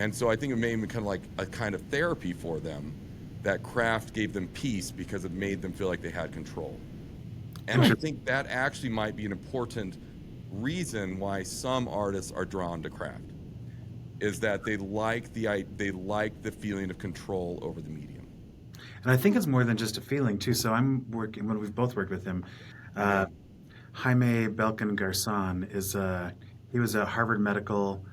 And so I think it made them kind of like a kind of therapy for them, that craft gave them peace because it made them feel like they had control. And I think that actually might be an important reason why some artists are drawn to craft, is that they like the feeling of control over the medium. And I think it's more than just a feeling too. So I'm working when we've both worked with him. Uh, Yeah. Jaime Belkin Garzon is he was at Harvard Medical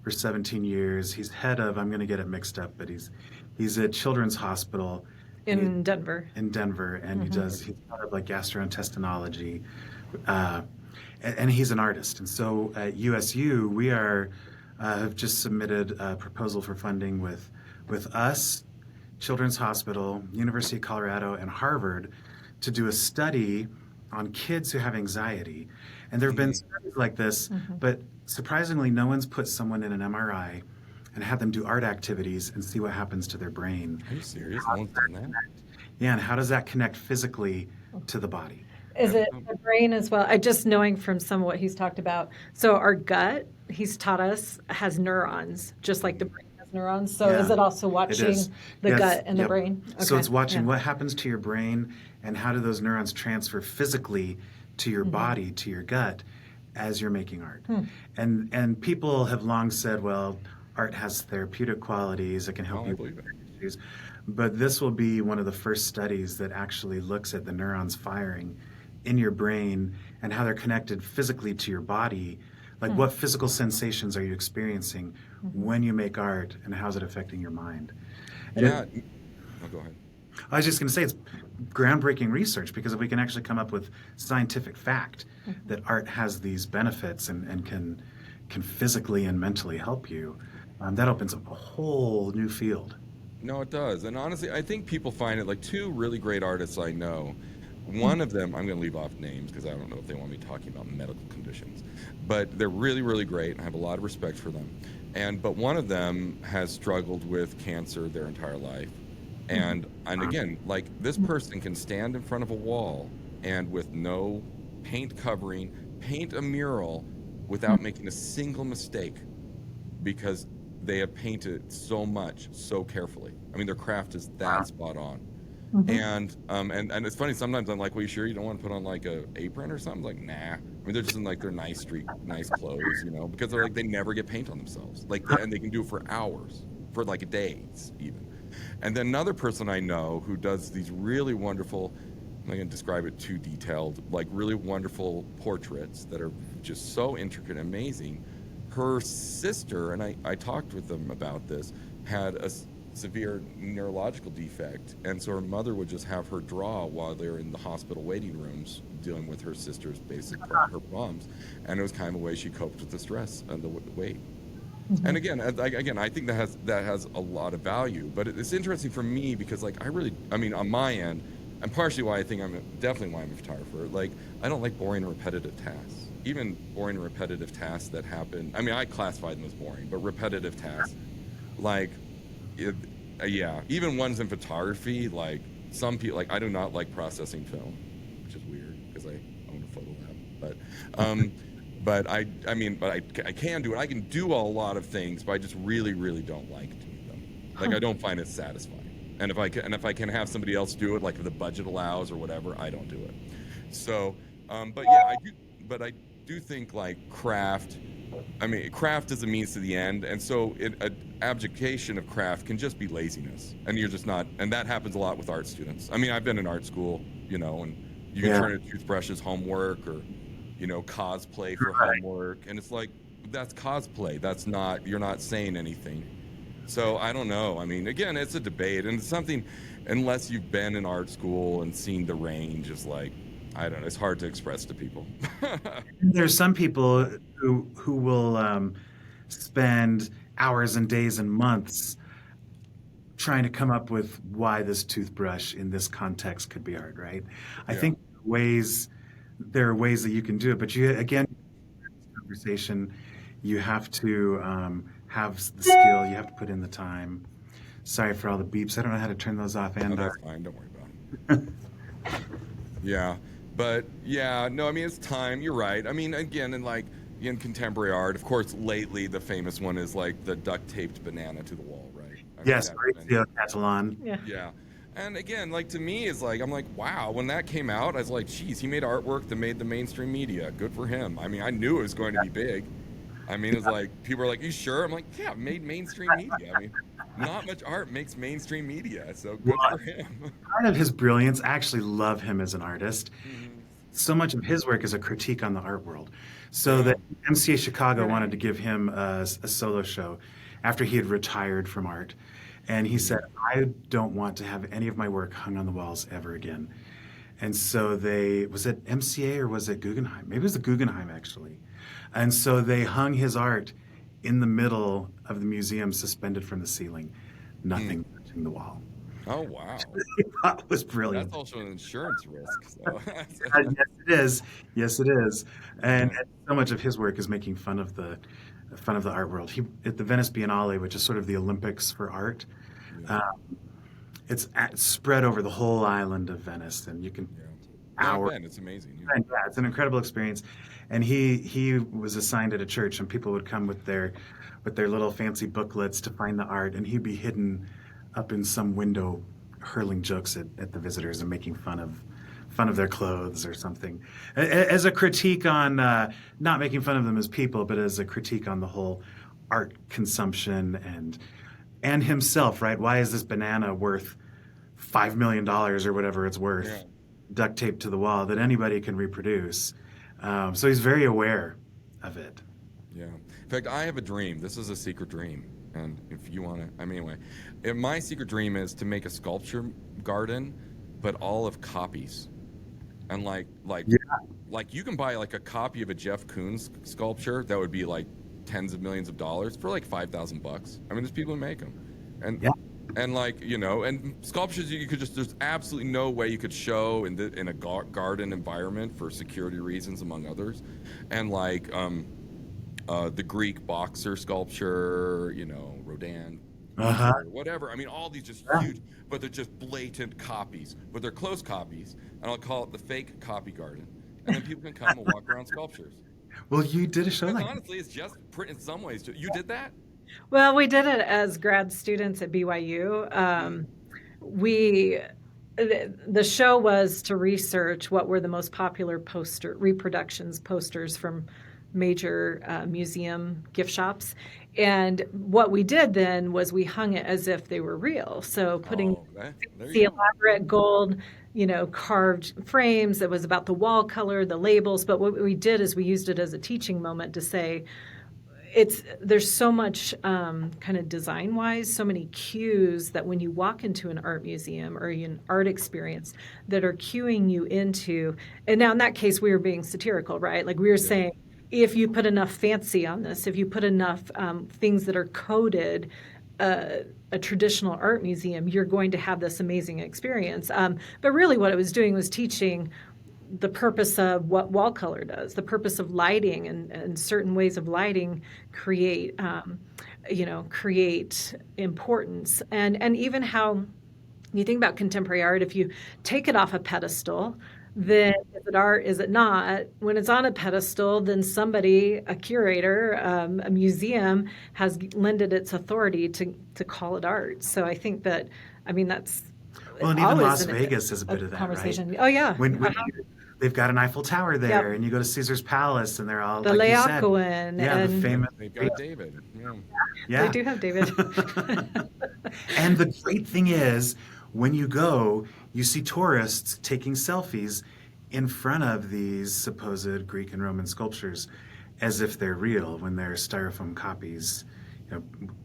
for 17 years. He's head of, I'm going to get it mixed up, but he's at Children's Hospital and he's In Denver. in Denver, and he's part of like gastrointestinology, uh, and he's an artist. And so at USU, we are have just submitted a proposal for funding with us, Children's Hospital, University of Colorado, and Harvard to do a study on kids who have anxiety. And there have been studies like this, but surprisingly, no one's put someone in an MRI and had them do art activities and see what happens to their brain. Are you serious? No one's done that? Yeah, and how does that connect physically to the body? Is it the brain as well? I just knowing from some of what he's talked about. So our gut, he's taught us, has neurons, just like the brain has neurons. So is Yeah, it also it watching is. the Yes, gut and the yep. brain? So it's watching yeah. what happens to your brain and how do those neurons transfer physically to your body, to your gut, as you're making art. And people have long said, well, art has therapeutic qualities, it can help Oh, I you believe with it. issues. But this will be one of the first studies that actually looks at the neurons firing in your brain and how they're connected physically to your body. Like what physical sensations are you experiencing when you make art, and how's it affecting your mind? And Yeah. Oh, go ahead. I was just going to say it's groundbreaking research, because if we can actually come up with scientific fact that art has these benefits and can physically and mentally help you, that opens up a whole new field. No, it does. And honestly, I think people find it like two really great artists I know. One of them, I'm going to leave off names because I don't know if they want me talking about medical conditions, but they're really, really great. And I have a lot of respect for them. But one of them has struggled with cancer their entire life. And again, like this person can stand in front of a wall and with no paint covering, paint a mural without making a single mistake, because they have painted so much, so carefully. I mean, their craft is that spot on. And it's funny, sometimes I'm like, well, you sure you don't want to put on like a apron or something? Like, nah. I mean, they're just in like their nice clothes, because they're like, they never get paint on themselves. Like, and they can do it for hours, for like days even. And then another person I know who does these really wonderful, I'm not going to describe it too detailed, like really wonderful portraits that are just so intricate and amazing. Her sister, and I talked with them about this, had a severe neurological defect. And so her mother would just have her draw while they're in the hospital waiting rooms dealing with her sister's her problems. And it was kind of a way she coped with the stress and the wait. And again, I think that has a lot of value. But it's interesting for me because, like, I mean, on my end, and partially why I think definitely why I'm a photographer. Like, I don't like boring and repetitive tasks. Even boring and repetitive tasks that happen. I mean, I classify them as boring, but repetitive tasks, like, yeah, even ones in photography. Like some people, like I do not like processing film, which is weird because I own a photo lab. But I can do it. I can do a lot of things, but I just really, really don't like doing them. Like I don't find it satisfying. And if I can have somebody else do it, like if the budget allows or whatever, I don't do it. So, but yeah, I do think like craft. I mean, craft is a means to the end, and so an abdication of craft can just be laziness, and you're just not. And that happens a lot with art students. I mean, I've been in art school, and you can turn a toothbrush as homework, or cosplay for homework, and it's like that's cosplay. That's not. You're not saying anything. So I don't know. I mean, again, it's a debate, and it's something. Unless you've been in art school and seen the range, is like. I don't know. It's hard to express to people. There's some people who will spend hours and days and months trying to come up with why this toothbrush in this context could be art, right? I Yeah. think there are ways that you can do it, but again, conversation, you have to have the skill, you have to put in the time. Sorry for all the beeps. I don't know how to turn those off. No, And that's fine. Don't worry about it. Yeah. But yeah, no, I mean, it's time. You're right. I mean, again, and like in contemporary art. Of course, lately the famous one is like the duct-taped banana to the wall, right? I mean, Yes, that's been, Maurizio Catalan. Yeah. yeah. And again, like to me, is like I'm like, wow. When that came out, I was like, geez, he made artwork that made the mainstream media. Good for him. I mean, I knew it was going to be big. I mean, it's like people are like, "You sure?" I'm like, "Yeah, made mainstream media." I mean, not much art makes mainstream media, so good Well, for him. part of his brilliance, I actually love him as an artist. Mhm. So much of his work is a critique on the art world. So Yeah. that MCA Chicago wanted to Right. give him a solo show after he had retired from art. And he said, Mhm. I don't want to have any of my work hung on the walls ever again. And so was it MCA or was it Guggenheim? Maybe it was the Guggenheim actually. And so they hung his art in the middle of the museum, suspended from the ceiling, Mm. nothing touching the wall. Oh wow, That was that's brilliant. also an insurance risk. So. Yes, it is. Yes, it is. Yeah. And so much of his work is making fun of the art world. He at the Venice Biennale, which is sort of the Olympics for art. Yeah. Uh, spread over the whole island of Venice, and you can Yeah. No, I've hour. been. It's amazing. Yeah. And yeah, it's an incredible experience. And he was assigned at a church, and people would come with their little fancy booklets to find the art, and he'd be hidden up in some window, hurling jokes at the visitors and making fun of their clothes or something, as a critique on not making fun of them as people, but as a critique on the whole art consumption and himself. Right? Why is this banana worth $5 million or whatever it's Yeah. worth, duct taped to the wall that anybody can reproduce? So he's very aware of it. Yeah. In fact, I have a dream. This is a secret dream. And if you want to, I mean, anyway, my secret dream is to make a sculpture garden, but all of copies. And Yeah. like you can buy like a copy of a Jeff Koons sculpture that would be like tens of millions of dollars for like $5,000. I mean, there's people who make them. And Yeah. and like and sculptures you could just there's absolutely no way you could show in a garden environment for security reasons among others. And like the Greek boxer sculpture, Rodin, Uh-huh. or whatever. I mean, all these just Yeah. huge, but they're just blatant copies, but they're close copies, and I'll call it the fake copy garden. And then people can come and walk around sculptures. Well, you did a show Because like that. honestly, it's just in some ways. You did that? Well, we did it as grad students at BYU. We the show was to research what were the most popular posters from major museum gift shops. And what we did then was we hung it as if they were real. So putting Oh, there the you go. elaborate gold, carved frames that was about the wall color, the labels. But what we did is we used it as a teaching moment to say, there's so much kind of design wise, so many cues that when you walk into an art museum or an art experience that are cueing you into, and now in that case we were being satirical, right? Like we were saying, if you put enough fancy on this, if you put enough things that are coded, a traditional art museum, you're going to have this amazing experience. But really what it was doing was teaching the purpose of what wall color does, the purpose of lighting, and certain ways of lighting create importance, and even how you think about contemporary art. If you take it off a pedestal, then is it art, is it not? When it's on a pedestal, then somebody, a curator, a museum, has lended its authority to call it art. So I think that, that's Well, and even always Las Vegas has a bit of that, right? conversation. Oh yeah. When they've got an Eiffel Tower there, Yep. and you go to Caesar's Palace, and they're all The like you said, Laocoon, yeah, the and famous, They've got David. Yeah. yeah. they do have David. And the great thing is, when you go, you see tourists taking selfies in front of these supposed Greek and Roman sculptures as if they're real when they're styrofoam copies,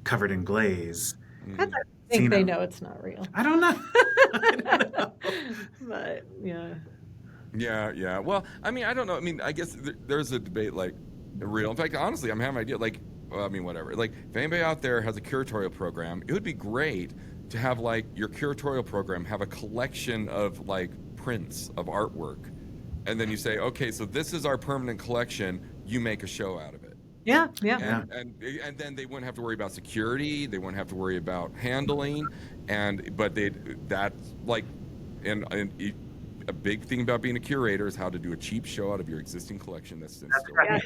covered in glaze. I think they know it's not real. I don't know. I don't know. But yeah. Yeah. Well, I don't know. I guess there's a debate like real. In fact, honestly, I'm having an idea. Like, whatever. Like, if anybody out there has a curatorial program, it would be great to have like your curatorial program have a collection of like prints of artwork, and then you say, okay, so this is our permanent collection. You make a show out of it. Yeah. And then they wouldn't have to worry about security. They wouldn't have to worry about handling, but that's like, and a big thing about being a curator is how to do a cheap show out of your existing collection. That's right.